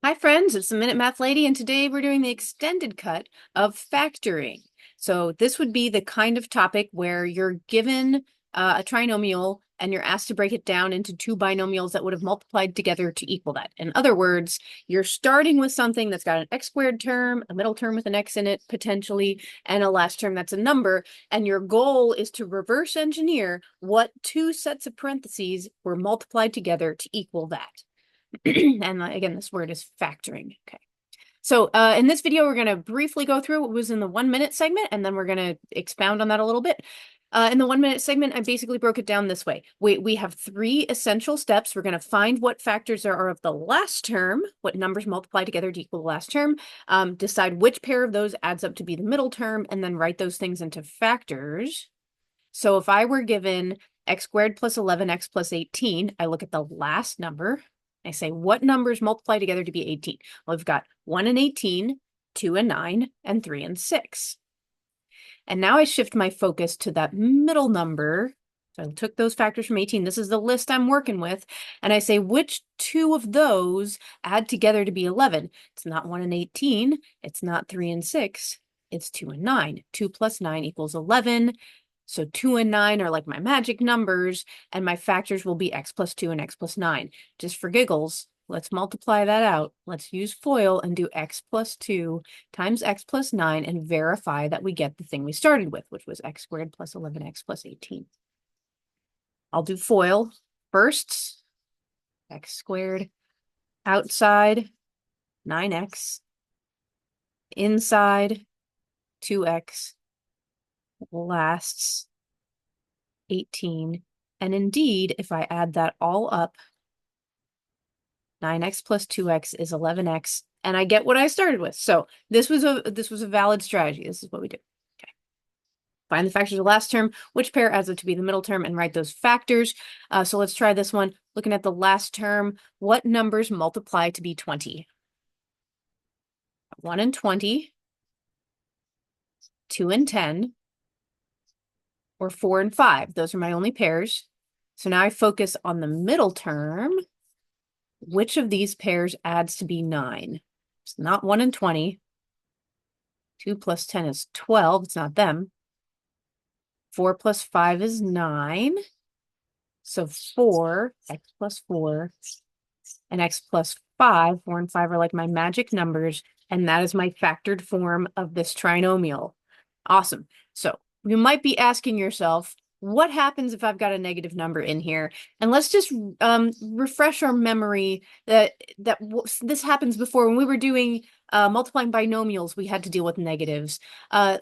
Hi friends, it's the Minute Math Lady, and today we're doing the extended cut of factoring. So this would be the kind of topic where you're given a trinomial and you're asked to break it down into two binomials that would have multiplied together to equal that. In other words, you're starting with something that's got an x squared term, a middle term with an x in it potentially, and a last term that's a number, and your goal is to reverse engineer what two sets of parentheses were multiplied together to equal that. And again, this word is factoring. Okay. So in this video, we're going to briefly go through what was in the 1 minute segment, and then we're going to expound on that a little bit. In the 1 minute segment, I basically broke it down this way. We have three essential steps. We're going to find what factors there are of the last term, what numbers multiply together to equal the last term, decide which pair of those adds up to be the middle term, and then write those things into factors. So if I were given x squared plus 11x plus 18, I look at the last number. I say, what numbers multiply together to be 18? Well, we've got 1 and 18, 2 and 9, and 3 and 6. And now I shift my focus to that middle number. So I took those factors from 18. This is the list I'm working with. And I say, which two of those add together to be 11? It's not 1 and 18. It's not 3 and 6. It's 2 and 9. 2 plus 9 equals 11. So 2 and 9 are like my magic numbers, and my factors will be x plus 2 and x plus 9. Just for giggles, let's multiply that out. Let's use FOIL and do x plus 2 times x plus 9 and verify that we get the thing we started with, which was x squared plus 11x plus 18. I'll do FOIL first. X squared outside 9x, inside 2x, lasts 18. And indeed, if I add that all up, 9x plus 2x is 11x, and I get what I started with. So this was a valid strategy. This is what we do. Okay. Find the factors of the last term, which pair adds up to be the middle term, and write those factors. So let's try this one. Looking at the last term, what numbers multiply to be 20? 1 and 20, 2 and 10, or 4 and 5. Those are my only pairs. So now I focus on the middle term. Which of these pairs adds to be 9? It's not 1 and 20. 2 plus 10 is 12. It's not them. 4 plus 5 is 9. So 4, x plus 4, and x plus 5. 4 and 5 are like my magic numbers, and that is my factored form of this trinomial. Awesome. So you might be asking yourself, what happens if I've got a negative number in here? And let's just refresh our memory that this happens before. When we were doing multiplying binomials, we had to deal with negatives.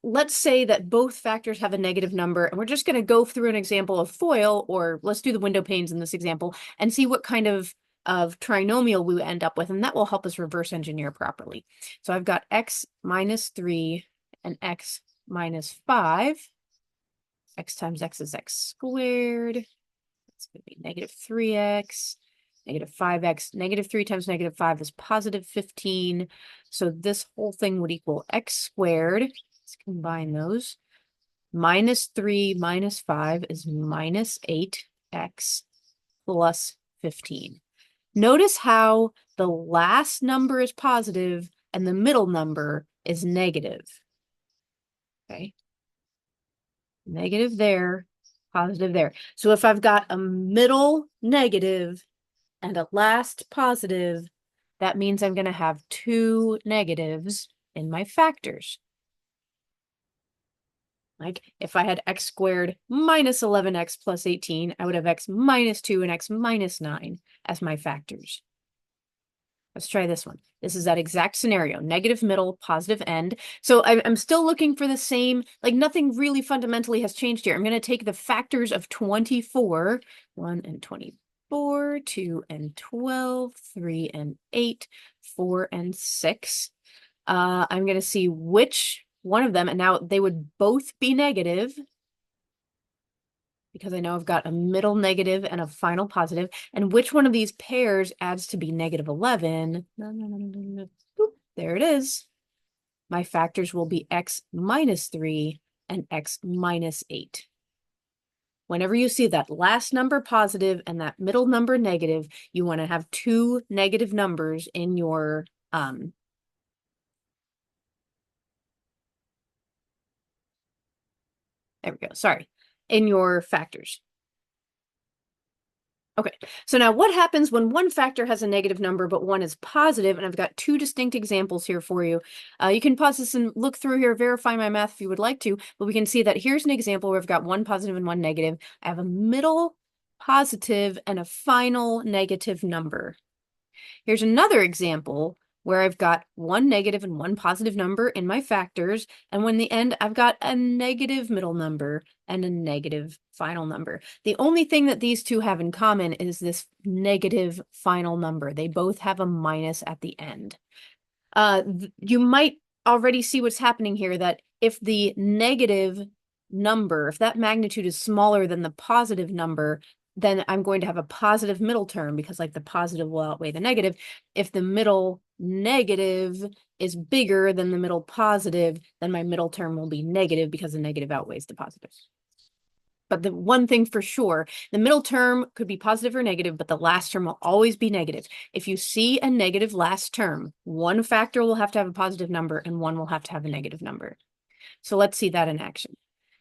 Let's say that both factors have a negative number, and we're just going to go through an example of FOIL, or let's do the window panes in this example, and see what kind of trinomial we end up with, and that will help us reverse engineer properly. So I've got x minus 3 and x minus 5. X times x is x squared. It's going to be negative 3x, negative 5x. Negative 3 times negative 5 is positive 15. So this whole thing would equal x squared. Let's combine those. Minus 3 minus 5 is minus 8x plus 15. Notice how the last number is positive and the middle number is negative. Okay. Negative there, positive there. So if I've got a middle negative and a last positive, that means I'm going to have two negatives in my factors. Like if I had x squared minus 11x plus 18, I would have x minus 2 and x minus 9 as my factors. Let's try this one. This is that exact scenario, negative middle, positive end. So I'm still looking for the same, like nothing really fundamentally has changed here. I'm going to take the factors of 24, 1 and 24, 2 and 12, 3 and 8, 4 and 6. I'm going to see which one of them, and now they would both be negative, because I know I've got a middle negative and a final positive, and which one of these pairs adds to be negative 11? Boop, there it is. My factors will be x minus 3 and x minus 8. Whenever you see that last number positive and that middle number negative, you want to have two negative numbers in your there we go. Sorry. In your factors. Okay, so now what happens when one factor has a negative number, but one is positive? And I've got two distinct examples here for you. You can pause this and look through here, verify my math if you would like to, but we can see that here's an example where I've got one positive and one negative. I have a middle positive and a final negative number. Here's another example where I've got one negative and one positive number in my factors, and when the end, I've got a negative middle number and a negative final number. The only thing that these two have in common is this negative final number. They both have a minus at the end. You might already see what's happening here, that if the negative number, if that magnitude is smaller than the positive number, then I'm going to have a positive middle term because like the positive will outweigh the negative. If the middle negative is bigger than the middle positive, then my middle term will be negative because the negative outweighs the positive. But the one thing for sure, the middle term could be positive or negative, but the last term will always be negative. If you see a negative last term, one factor will have to have a positive number and one will have to have a negative number. So let's see that in action.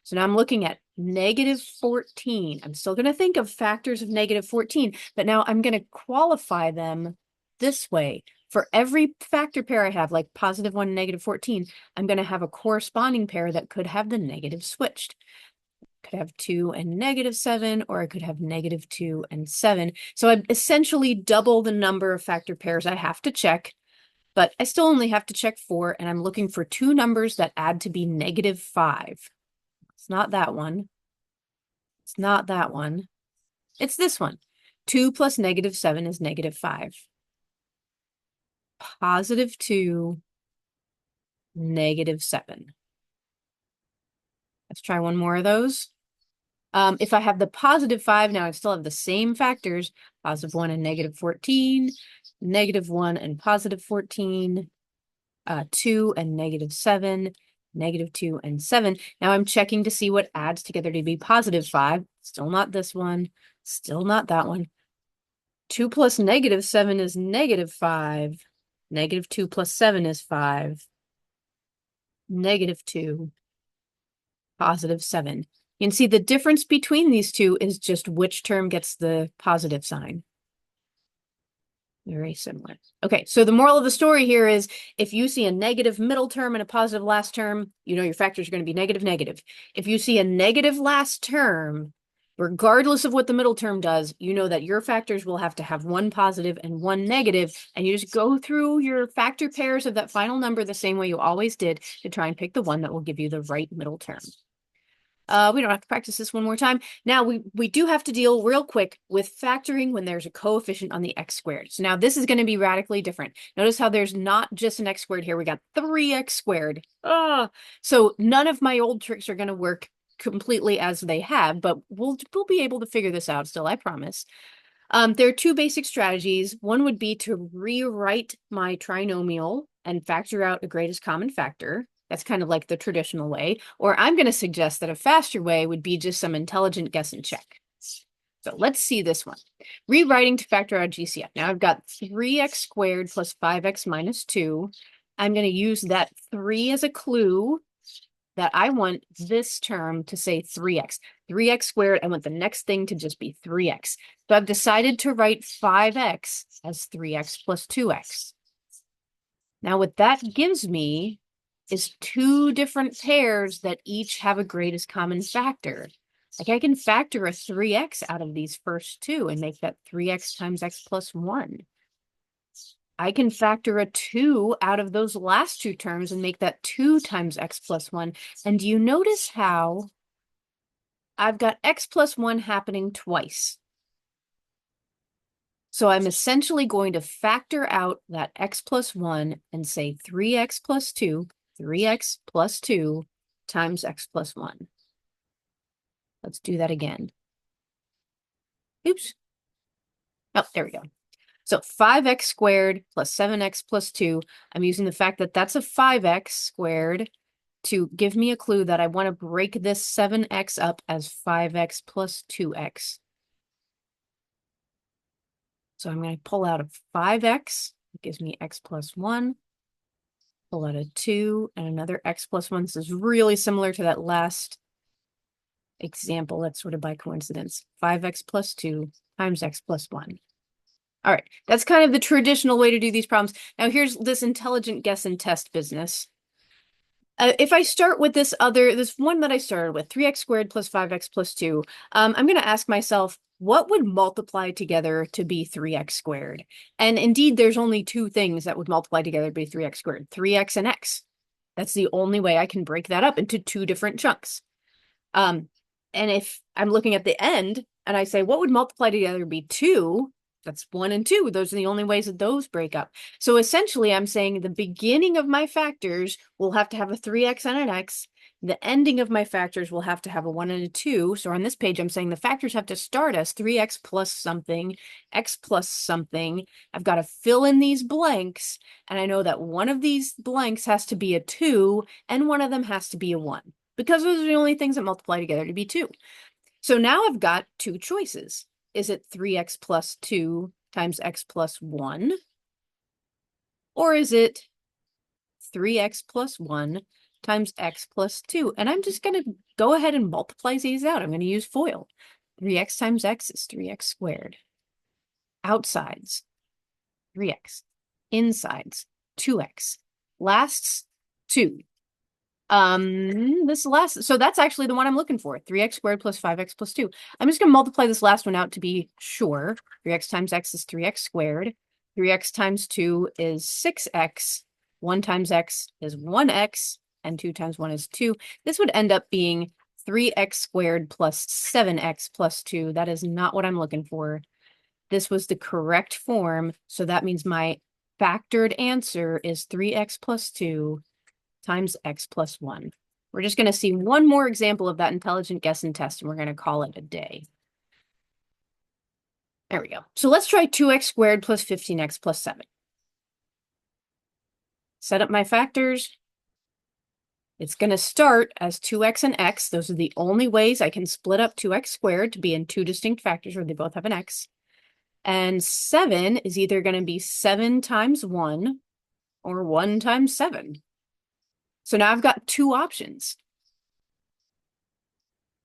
So now I'm looking at negative 14. I'm still going to think of factors of negative 14, but now I'm going to qualify them this way. For every factor pair I have, like positive 1 and negative 14, I'm going to have a corresponding pair that could have the negative switched. Could have 2 and negative 7, or I could have negative 2 and 7. So I essentially double the number of factor pairs I have to check, but I still only have to check 4, and I'm looking for two numbers that add to be negative 5. It's not that one. It's not that one. It's this one. 2 plus negative 7 is negative 5. Positive 2, negative 7. Let's try one more of those. If I have the positive 5, now I still have the same factors, positive 1 and negative 14, negative 1 and positive 14, 2 and negative 7, negative 2 and 7. Now I'm checking to see what adds together to be positive 5. Still not this one. Still not that one. 2 plus negative 7 is negative 5. Negative 2 plus 7 is 5. Negative 2, positive 7. You can see the difference between these two is just which term gets the positive sign. Very similar. Okay, so the moral of the story here is if you see a negative middle term and a positive last term, you know your factors are going to be negative, negative. If you see a negative last term, regardless of what the middle term does, you know that your factors will have to have one positive and one negative, and you just go through your factor pairs of that final number the same way you always did to try and pick the one that will give you the right middle term. We don't have to practice this one more time. Now we do have to deal real quick with factoring when there's a coefficient on the x squared. So now this is going to be radically different. Notice how there's not just an x squared here. We got 3x squared. So none of my old tricks are going to work completely as they have, but we'll be able to figure this out still, I promise. There are two basic strategies. One would be to rewrite my trinomial and factor out a greatest common factor. That's kind of like the traditional way. Or I'm going to suggest that a faster way would be just some intelligent guess and check. So let's see this one. Rewriting to factor out GCF. Now I've got 3x squared plus 5x minus 2. I'm going to use that 3 as a clue that I want this term to say 3x. 3x squared, I want the next thing to just be 3x. So I've decided to write 5x as 3x plus 2x. Now what that gives me is two different pairs that each have a greatest common factor. Like I can factor a 3x out of these first two and make that 3x times x plus 1. I can factor a 2 out of those last two terms and make that 2 times x plus 1. And do you notice how I've got x plus 1 happening twice? So I'm essentially going to factor out that x plus 1 and say 3x plus 2, 3x plus 2 times x plus 1. Let's do that again. Oops. Oh, there we go. So 5x squared plus 7x plus 2. I'm using the fact that that's a 5x squared to give me a clue that I want to break this 7x up as 5x plus 2x. So I'm going to pull out a 5x. It gives me x plus 1. Pull out a 2 and another x plus 1. This is really similar to that last example. That's sort of by coincidence. 5x plus 2 times x plus 1. All right, that's kind of the traditional way to do these problems. Now here's this intelligent guess and test business. If I start with this one that I started with, 3x squared plus 5x plus 2, I'm going to ask myself, what would multiply together to be 3x squared? And indeed, there's only two things that would multiply together to be 3x squared, 3x and x. That's the only way I can break that up into two different chunks. And if I'm looking at the end and I say, what would multiply together to be 2? That's 1 and 2. Those are the only ways that those break up. So essentially, I'm saying the beginning of my factors will have to have a 3x and an x. The ending of my factors will have to have a 1 and a 2. So on this page, I'm saying the factors have to start as 3x plus something, x plus something. I've got to fill in these blanks, and I know that one of these blanks has to be a 2, and one of them has to be a 1, because those are the only things that multiply together to be 2. So now I've got two choices. Is it 3x plus 2 times x plus 1? Or is it 3x plus 1 times x plus 2? And I'm just going to go ahead and multiply these out. I'm going to use FOIL. 3x times x is 3x squared. Outsides, 3x. Insides, 2x. Lasts, 2. So that's actually the one I'm looking for. 3x squared plus 5x plus 2. I'm just going to multiply this last one out to be sure. 3x times x is 3x squared. 3x times 2 is 6x. 1 times x is 1x. And 2 times 1 is 2. This would end up being 3x squared plus 7x plus 2. That is not what I'm looking for. This was the correct form. So that means my factored answer is 3x plus 2 times x plus 1. We're just going to see one more example of that intelligent guess and test, and we're going to call it a day. There we go. So let's try 2x squared plus 15x plus 7. Set up my factors. It's going to start as 2x and x. Those are the only ways I can split up 2x squared to be in two distinct factors where they both have an x. And 7 is either going to be 7 times 1 or 1 times 7. So now I've got two options.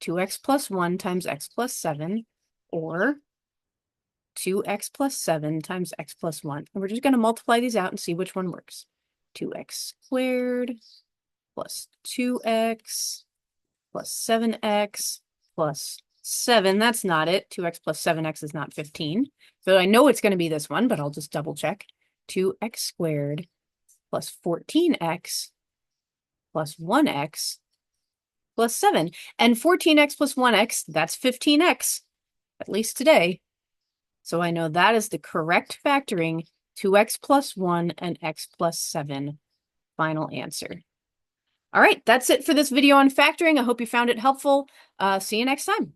2x plus 1 times x plus 7, or 2x plus 7 times x plus 1. And we're just going to multiply these out and see which one works. 2x squared plus 2x plus 7x plus 7. That's not it. 2x plus 7x is not 15. So I know it's going to be this one, but I'll just double check. 2x squared plus 14x plus 1x plus 7. And 14x plus 1x, that's 15x, at least today. So I know that is the correct factoring, 2x plus 1 and x plus 7. Final answer. All right, that's it for this video on factoring. I hope you found it helpful. See you next time.